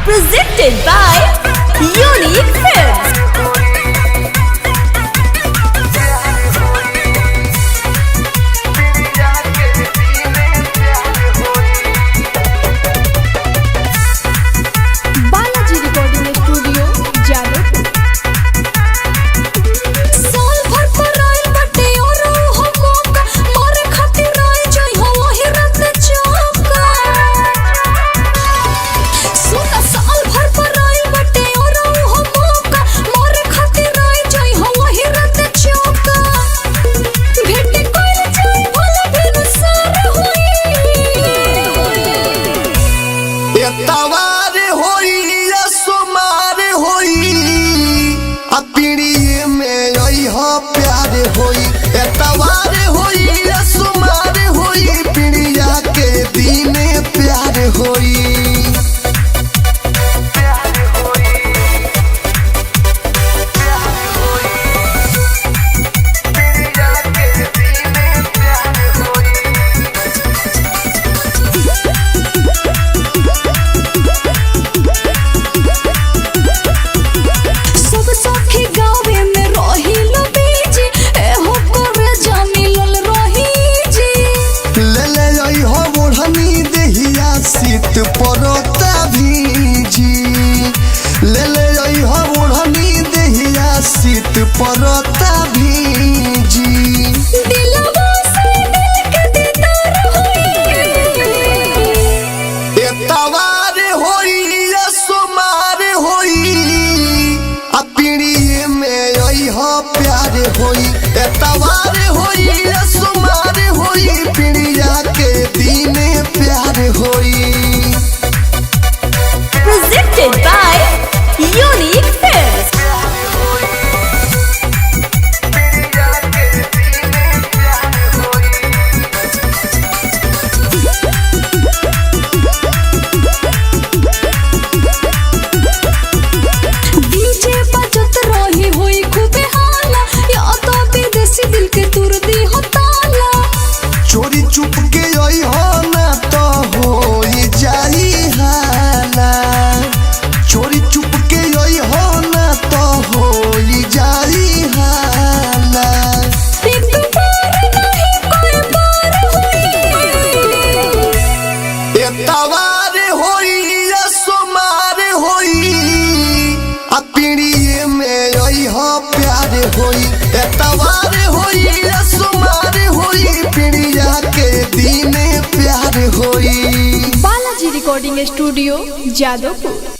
presented by Unique Films. परोता भीजी ले ले हो ओढ़नी देहिया सीत परोता भीजी दिलवा से दिल के दीदार होई एतवार होई या सोमार होई आ पीढ़ी में आई हो प्यार होई एतवार होई या सोमार होई पीढ़िया के दीने प्यार होई। Presented by Unique Films. DJ बजत रही होई खूबे हाला या तो विदेशी दिल के तुर दी हो ताला चोरी चुप के आई हो ना तो होई जाई हाला चोरी चुप के आई हो ना तो होई जाई हाला एक बार नहीं कोई बार होई एतवार होई या सोमार होई आ पीढ़ी में आई हो प्यार होई एतवार होई या सोमार होई पीढ़िया के दीने प्यार होई। Balaji recording studio Jadavpur.